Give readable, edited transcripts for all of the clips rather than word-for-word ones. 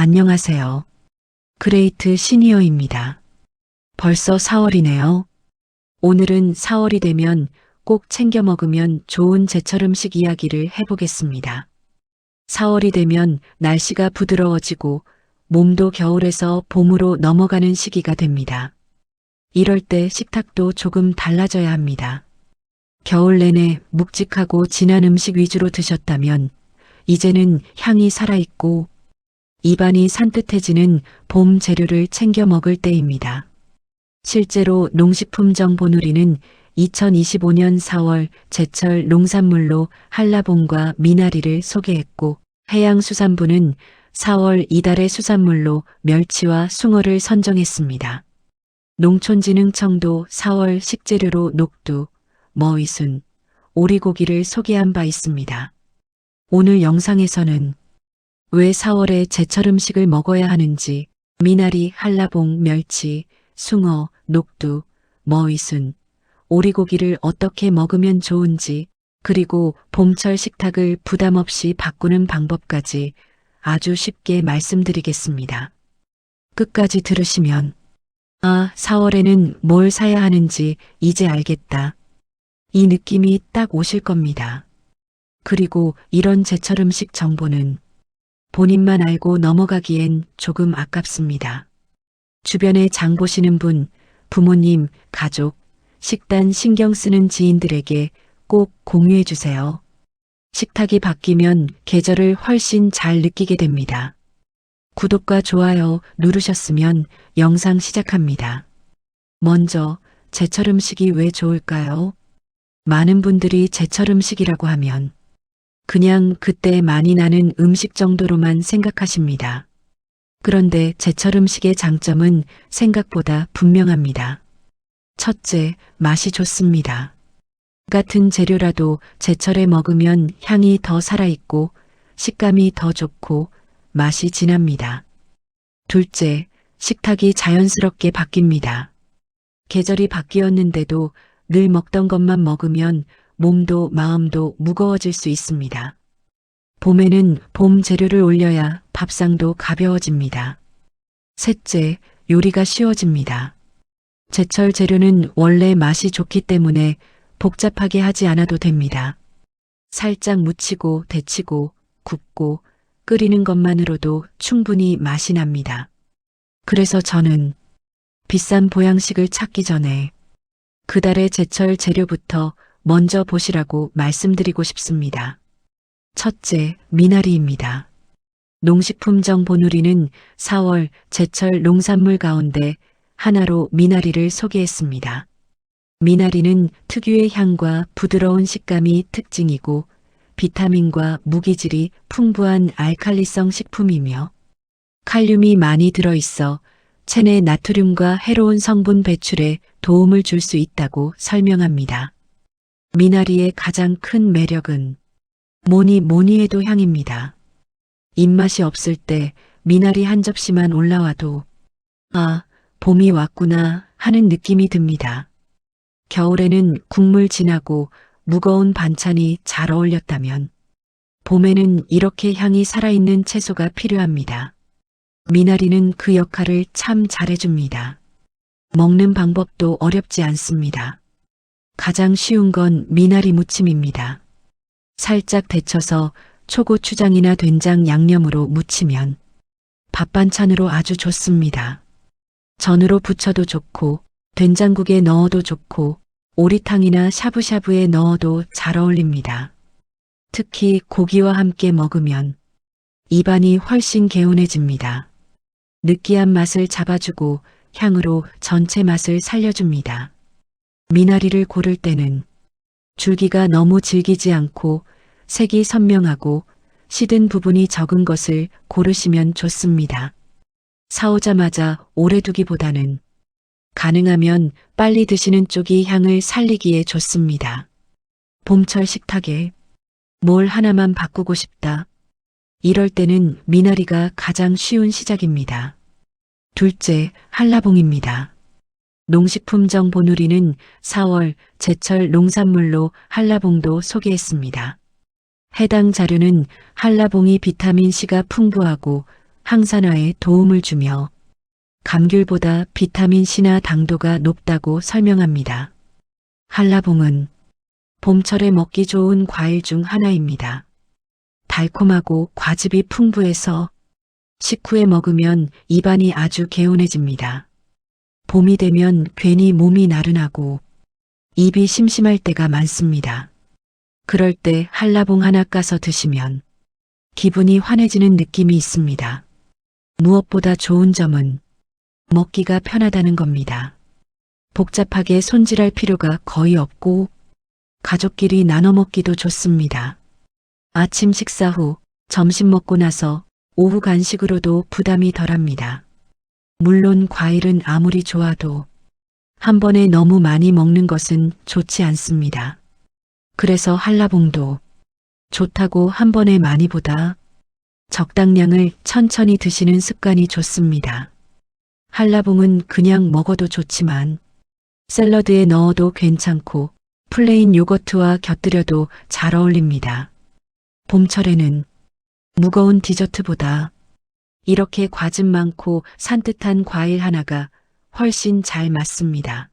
안녕하세요. 그레이트 시니어입니다. 벌써 4월이네요. 오늘은 4월이 되면 꼭 챙겨 먹으면 좋은 제철 음식 이야기를 해보겠습니다. 4월이 되면 날씨가 부드러워지고 몸도 겨울에서 봄으로 넘어가는 시기가 됩니다. 이럴 때 식탁도 조금 달라져야 합니다. 겨울 내내 묵직하고 진한 음식 위주로 드셨다면 이제는 향이 살아있고 입안이 산뜻해지는 봄 재료를 챙겨 먹을 때입니다. 실제로 농식품정보누리는 2025년 4월 제철 농산물로 한라봉과 미나리를 소개했고 해양수산부는 4월 이달의 수산물로 멸치와 숭어를 선정했습니다. 농촌진흥청도 4월 식재료로 녹두, 머위순, 오리고기를 소개한 바 있습니다. 오늘 영상에서는 왜 4월에 제철 음식을 먹어야 하는지, 미나리, 한라봉, 멸치, 숭어, 녹두, 머위순, 오리고기를 어떻게 먹으면 좋은지, 그리고 봄철 식탁을 부담 없이 바꾸는 방법까지 아주 쉽게 말씀드리겠습니다. 끝까지 들으시면 4월에는 뭘 사야 하는지 이제 알겠다. 이 느낌이 딱 오실 겁니다. 그리고 이런 제철 음식 정보는 본인만 알고 넘어가기엔 조금 아깝습니다. 주변에 장 보시는 분, 부모님, 가족, 식단 신경 쓰는 지인들에게 꼭 공유해 주세요. 식탁이 바뀌면 계절을 훨씬 잘 느끼게 됩니다. 구독과 좋아요 누르셨으면 영상 시작합니다. 먼저 제철 음식이 왜 좋을까요? 많은 분들이 제철 음식이라고 하면 그냥 그때 많이 나는 음식 정도로만 생각하십니다. 그런데 제철 음식의 장점은 생각보다 분명합니다. 첫째, 맛이 좋습니다. 같은 재료라도 제철에 먹으면 향이 더 살아있고 식감이 더 좋고 맛이 진합니다. 둘째, 식탁이 자연스럽게 바뀝니다. 계절이 바뀌었는데도 늘 먹던 것만 먹으면 몸도 마음도 무거워질 수 있습니다. 봄에는 봄 재료를 올려야 밥상도 가벼워집니다. 셋째, 요리가 쉬워집니다. 제철 재료는 원래 맛이 좋기 때문에 복잡하게 하지 않아도 됩니다. 살짝 무치고 데치고 굽고 끓이는 것만으로도 충분히 맛이 납니다. 그래서 저는 비싼 보양식을 찾기 전에 그달의 제철 재료부터 먼저 보시라고 말씀드리고 싶습니다. 첫째, 미나리입니다. 농식품정보누리는 4월 제철 농산물 가운데 하나로 미나리를 소개했습니다. 미나리는 특유의 향과 부드러운 식감이 특징이고 비타민과 무기질이 풍부한 알칼리성 식품이며 칼륨이 많이 들어있어 체내 나트륨과 해로운 성분 배출에 도움을 줄 수 있다고 설명합니다. 미나리의 가장 큰 매력은 뭐니 해도 향입니다. 입맛이 없을 때 미나리 한 접시만 올라와도 봄이 왔구나 하는 느낌이 듭니다. 겨울에는 국물 진하고 무거운 반찬이 잘 어울렸다면 봄에는 이렇게 향이 살아있는 채소가 필요합니다. 미나리는 그 역할을 참 잘해줍니다. 먹는 방법도 어렵지 않습니다. 가장 쉬운 건 미나리 무침입니다. 살짝 데쳐서 초고추장이나 된장 양념으로 무치면 밥 반찬으로 아주 좋습니다. 전으로 부쳐도 좋고 된장국에 넣어도 좋고 오리탕이나 샤브샤브에 넣어도 잘 어울립니다. 특히 고기와 함께 먹으면 입안이 훨씬 개운해집니다. 느끼한 맛을 잡아주고 향으로 전체 맛을 살려줍니다. 미나리를 고를 때는 줄기가 너무 질기지 않고 색이 선명하고 시든 부분이 적은 것을 고르시면 좋습니다. 사오자마자 오래 두기보다는 가능하면 빨리 드시는 쪽이 향을 살리기에 좋습니다. 봄철 식탁에 뭘 하나만 바꾸고 싶다. 이럴 때는 미나리가 가장 쉬운 시작입니다. 둘째, 한라봉입니다. 농식품정보누리는 4월 제철 농산물로 한라봉도 소개했습니다. 해당 자료는 한라봉이 비타민C가 풍부하고 항산화에 도움을 주며 감귤보다 비타민C나 당도가 높다고 설명합니다. 한라봉은 봄철에 먹기 좋은 과일 중 하나입니다. 달콤하고 과즙이 풍부해서 식후에 먹으면 입안이 아주 개운해집니다. 봄이 되면 괜히 몸이 나른하고 입이 심심할 때가 많습니다. 그럴 때 한라봉 하나 까서 드시면 기분이 환해지는 느낌이 있습니다. 무엇보다 좋은 점은 먹기가 편하다는 겁니다. 복잡하게 손질할 필요가 거의 없고 가족끼리 나눠 먹기도 좋습니다. 아침 식사 후, 점심 먹고 나서 오후 간식으로도 부담이 덜합니다. 물론 과일은 아무리 좋아도 한 번에 너무 많이 먹는 것은 좋지 않습니다. 그래서 한라봉도 좋다고 한 번에 많이보다 적당량을 천천히 드시는 습관이 좋습니다. 한라봉은 그냥 먹어도 좋지만 샐러드에 넣어도 괜찮고 플레인 요거트와 곁들여도 잘 어울립니다. 봄철에는 무거운 디저트보다 이렇게 과즙 많고 산뜻한 과일 하나가 훨씬 잘 맞습니다.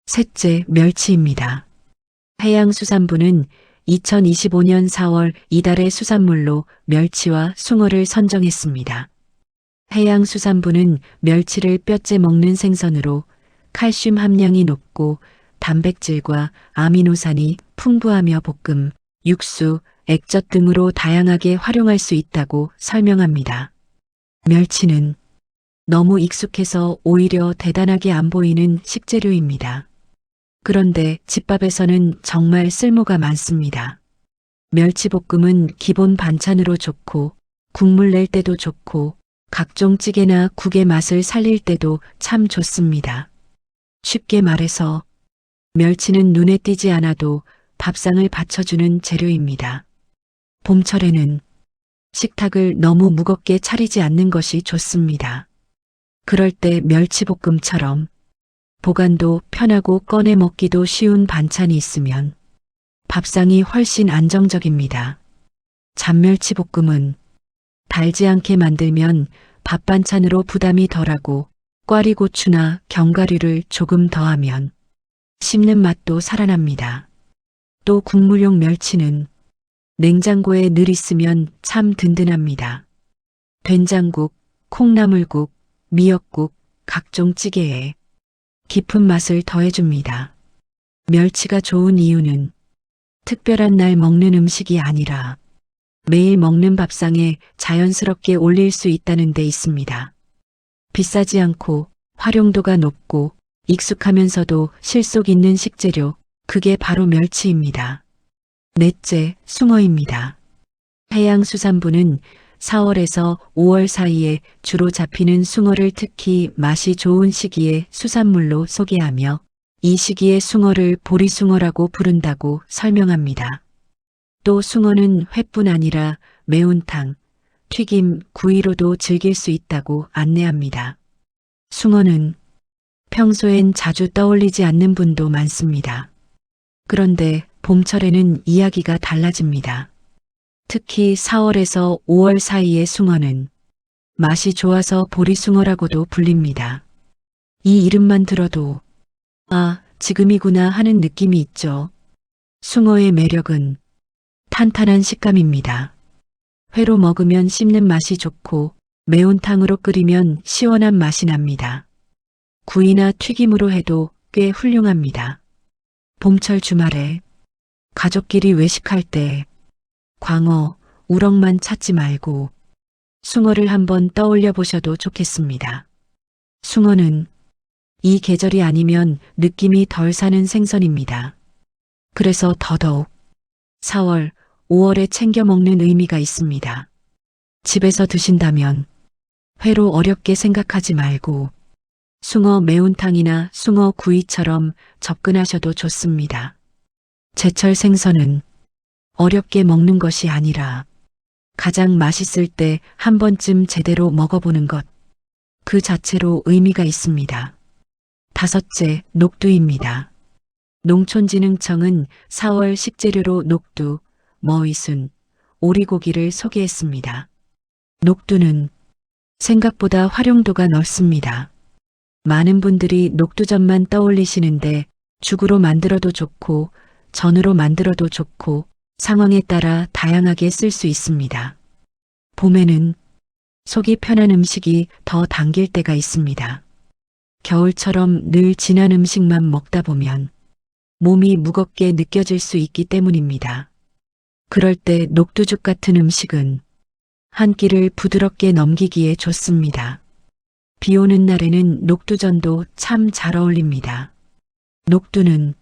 셋째, 멸치입니다. 해양수산부는 2025년 4월 이달의 수산물로 멸치와 숭어를 선정했습니다. 해양수산부는 멸치를 뼈째 먹는 생선으로 칼슘 함량이 높고 단백질과 아미노산이 풍부하며 볶음, 육수, 액젓 등으로 다양하게 활용할 수 있다고 설명합니다. 멸치는 너무 익숙해서 오히려 대단하게 안 보이는 식재료입니다. 그런데 집밥에서는 정말 쓸모가 많습니다. 멸치볶음은 기본 반찬으로 좋고 국물 낼 때도 좋고 각종 찌개나 국의 맛을 살릴 때도 참 좋습니다. 쉽게 말해서 멸치는 눈에 띄지 않아도 밥상을 받쳐주는 재료입니다. 봄철에는 식탁을 너무 무겁게 차리지 않는 것이 좋습니다. 그럴 때 멸치볶음처럼 보관도 편하고 꺼내 먹기도 쉬운 반찬이 있으면 밥상이 훨씬 안정적입니다. 잡멸치볶음은 달지 않게 만들면 밥 반찬으로 부담이 덜하고 꽈리고추나 견과류를 조금 더하면 씹는 맛도 살아납니다. 또 국물용 멸치는 냉장고에 늘 있으면 참 든든합니다. 된장국, 콩나물국, 미역국, 각종 찌개에 깊은 맛을 더해줍니다. 멸치가 좋은 이유는 특별한 날 먹는 음식이 아니라 매일 먹는 밥상에 자연스럽게 올릴 수 있다는 데 있습니다. 비싸지 않고 활용도가 높고 익숙하면서도 실속 있는 식재료, 그게 바로 멸치입니다. 넷째, 숭어입니다. 해양수산부는 4월에서 5월 사이에 주로 잡히는 숭어를 특히 맛이 좋은 시기에 수산물로 소개하며 이 시기의 숭어를 보리숭어라고 부른다고 설명합니다. 또 숭어는 회뿐 아니라 매운탕, 튀김, 구이로도 즐길 수 있다고 안내합니다. 숭어는 평소엔 자주 떠올리지 않는 분도 많습니다. 그런데 봄철에는 이야기가 달라집니다. 특히 4월에서 5월 사이의 숭어는 맛이 좋아서 보리숭어라고도 불립니다. 이 이름만 들어도 아, 지금이구나 하는 느낌이 있죠. 숭어의 매력은 탄탄한 식감입니다. 회로 먹으면 씹는 맛이 좋고 매운탕으로 끓이면 시원한 맛이 납니다. 구이나 튀김으로 해도 꽤 훌륭합니다. 봄철 주말에 가족끼리 외식할 때 광어, 우럭만 찾지 말고 숭어를 한번 떠올려 보셔도 좋겠습니다. 숭어는 이 계절이 아니면 느낌이 덜 사는 생선입니다. 그래서 더더욱 4월, 5월에 챙겨 먹는 의미가 있습니다. 집에서 드신다면 회로 어렵게 생각하지 말고 숭어 매운탕이나 숭어 구이처럼 접근하셔도 좋습니다. 제철 생선은 어렵게 먹는 것이 아니라 가장 맛있을 때 한 번쯤 제대로 먹어보는 것, 그 자체로 의미가 있습니다. 다섯째, 녹두입니다. 농촌진흥청은 4월 식재료로 녹두, 머위순, 오리고기를 소개했습니다. 녹두는 생각보다 활용도가 넓습니다. 많은 분들이 녹두전만 떠올리시는데 죽으로 만들어도 좋고 전으로 만들어도 좋고 상황에 따라 다양하게 쓸 수 있습니다. 봄에는 속이 편한 음식이 더 당길 때가 있습니다. 겨울처럼 늘 진한 음식만 먹다 보면 몸이 무겁게 느껴질 수 있기 때문입니다. 그럴 때 녹두죽 같은 음식은 한 끼를 부드럽게 넘기기에 좋습니다. 비 오는 날에는 녹두전도 참 잘 어울립니다. 녹두는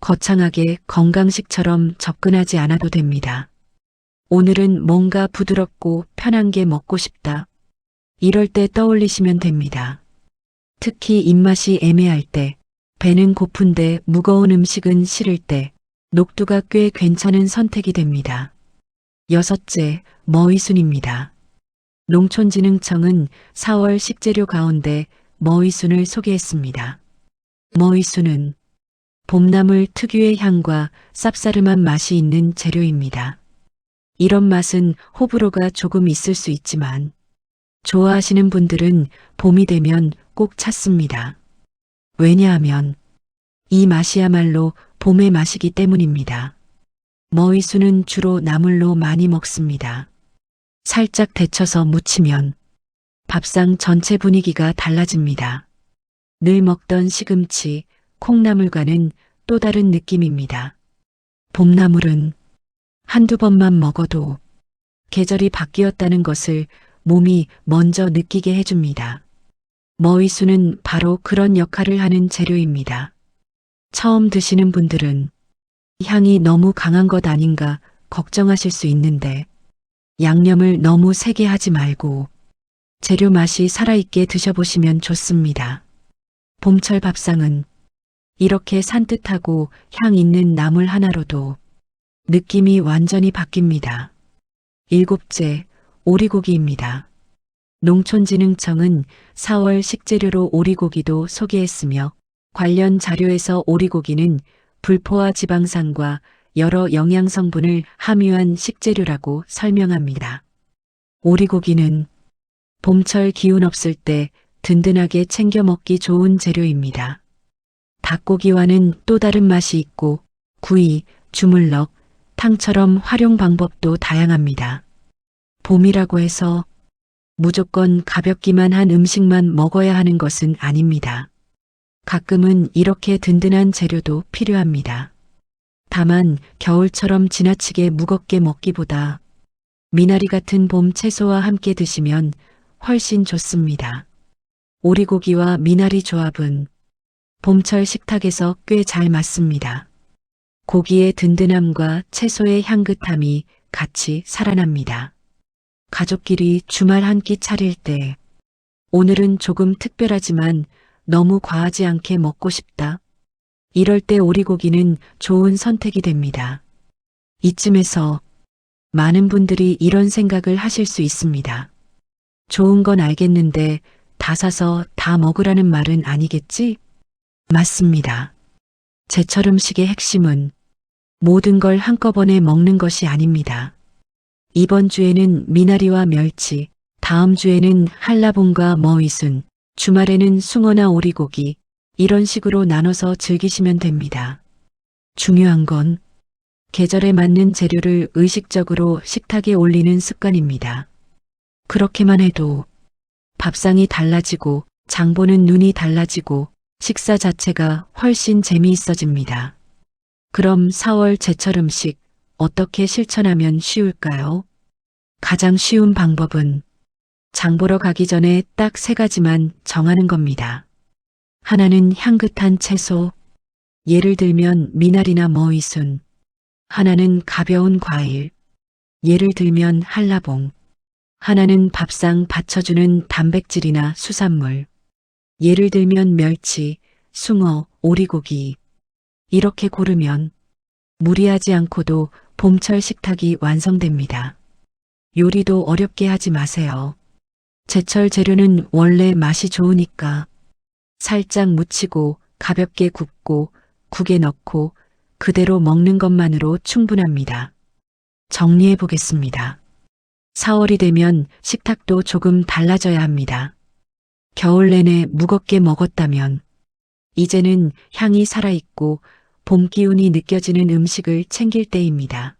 거창하게 건강식처럼 접근하지 않아도 됩니다. 오늘은 뭔가 부드럽고 편한 게 먹고 싶다. 이럴 때 떠올리시면 됩니다. 특히 입맛이 애매할 때, 배는 고픈데 무거운 음식은 싫을 때, 녹두가 꽤 괜찮은 선택이 됩니다. 여섯째, 머위순입니다. 농촌진흥청은 4월 식재료 가운데 머위순을 소개했습니다. 머위순은 봄나물 특유의 향과 쌉싸름한 맛이 있는 재료입니다. 이런 맛은 호불호가 조금 있을 수 있지만 좋아하시는 분들은 봄이 되면 꼭 찾습니다. 왜냐하면 이 맛이야말로 봄의 맛이기 때문입니다. 머위순은 주로 나물로 많이 먹습니다. 살짝 데쳐서 무치면 밥상 전체 분위기가 달라집니다. 늘 먹던 시금치, 콩나물과는 또 다른 느낌입니다. 봄나물은 한두 번만 먹어도 계절이 바뀌었다는 것을 몸이 먼저 느끼게 해줍니다. 머위순은 바로 그런 역할을 하는 재료입니다. 처음 드시는 분들은 향이 너무 강한 것 아닌가 걱정하실 수 있는데 양념을 너무 세게 하지 말고 재료 맛이 살아있게 드셔보시면 좋습니다. 봄철 밥상은 이렇게 산뜻하고 향 있는 나물 하나로도 느낌이 완전히 바뀝니다. 일곱째, 오리고기입니다. 농촌진흥청은 4월 식재료로 오리고기도 소개했으며 관련 자료에서 오리고기는 불포화 지방산과 여러 영양 성분을 함유한 식재료라고 설명합니다. 오리고기는 봄철 기운 없을 때 든든하게 챙겨 먹기 좋은 재료입니다. 닭고기와는 또 다른 맛이 있고 구이, 주물럭, 탕처럼 활용 방법도 다양합니다. 봄이라고 해서 무조건 가볍기만 한 음식만 먹어야 하는 것은 아닙니다. 가끔은 이렇게 든든한 재료도 필요합니다. 다만 겨울처럼 지나치게 무겁게 먹기보다 미나리 같은 봄 채소와 함께 드시면 훨씬 좋습니다. 오리고기와 미나리 조합은 봄철 식탁에서 꽤 잘 맞습니다. 고기의 든든함과 채소의 향긋함이 같이 살아납니다. 가족끼리 주말 한 끼 차릴 때 오늘은 조금 특별하지만 너무 과하지 않게 먹고 싶다. 이럴 때 오리고기는 좋은 선택이 됩니다. 이쯤에서 많은 분들이 이런 생각을 하실 수 있습니다. 좋은 건 알겠는데 다 사서 다 먹으라는 말은 아니겠지? 맞습니다. 제철 음식의 핵심은 모든 걸 한꺼번에 먹는 것이 아닙니다. 이번 주에는 미나리와 멸치, 다음 주에는 한라봉과 머위순, 주말에는 숭어나 오리고기, 이런 식으로 나눠서 즐기시면 됩니다. 중요한 건 계절에 맞는 재료를 의식적으로 식탁에 올리는 습관입니다. 그렇게만 해도 밥상이 달라지고 장 보는 눈이 달라지고 식사 자체가 훨씬 재미있어집니다. 그럼 4월 제철 음식 어떻게 실천하면 쉬울까요? 가장 쉬운 방법은 장 보러 가기 전에 딱 3가지만 정하는 겁니다. 하나는 향긋한 채소, 예를 들면 미나리나 머위순. 하나는 가벼운 과일, 예를 들면 한라봉. 하나는 밥상 받쳐주는 단백질이나 수산물, 예를 들면 멸치, 숭어, 오리고기. 이렇게 고르면 무리하지 않고도 봄철 식탁이 완성됩니다. 요리도 어렵게 하지 마세요. 제철 재료는 원래 맛이 좋으니까 살짝 무치고 가볍게 굽고 국에 넣고 그대로 먹는 것만으로 충분합니다. 정리해 보겠습니다. 4월이 되면 식탁도 조금 달라져야 합니다. 겨울 내내 무겁게 먹었다면 이제는 향이 살아있고 봄 기운이 느껴지는 음식을 챙길 때입니다.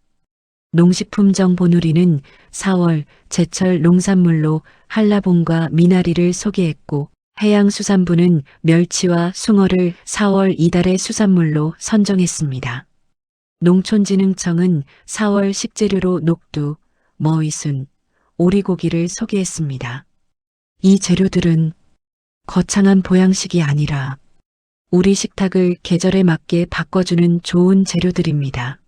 농식품정 보누리는 4월 제철 농산물로 한라봉과 미나리를 소개했고 해양수산부는 멸치와 숭어를 4월 이달의 수산물로 선정했습니다. 농촌진흥청은 4월 식재료로 녹두, 머위순, 오리고기를 소개했습니다. 이 재료들은 거창한 보양식이 아니라 우리 식탁을 계절에 맞게 바꿔주는 좋은 재료들입니다.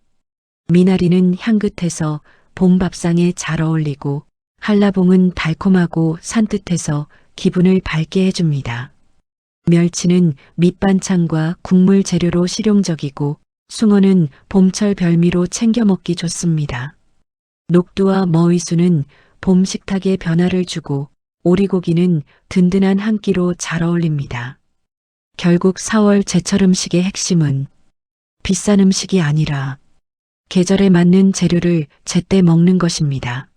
미나리는 향긋해서 봄 밥상에 잘 어울리고 한라봉은 달콤하고 산뜻해서 기분을 밝게 해줍니다. 멸치는 밑반찬과 국물 재료로 실용적이고 숭어는 봄철 별미로 챙겨 먹기 좋습니다. 녹두와 머위수는 봄 식탁에 변화를 주고 오리고기는 든든한 한 끼로 잘 어울립니다. 결국 4월 제철 음식의 핵심은 비싼 음식이 아니라 계절에 맞는 재료를 제때 먹는 것입니다.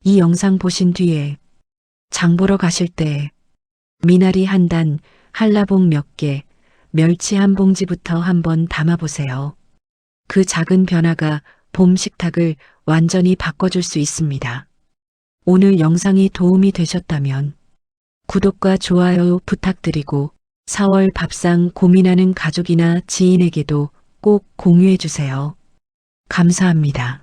이 영상 보신 뒤에 장 보러 가실 때 미나리 한 단, 한라봉 몇 개, 멸치 한 봉지부터 한번 담아보세요. 그 작은 변화가 봄 식탁을 완전히 바꿔줄 수 있습니다. 오늘 영상이 도움이 되셨다면 구독과 좋아요 부탁드리고 4월 밥상 고민하는 가족이나 지인에게도 꼭 공유해 주세요. 감사합니다.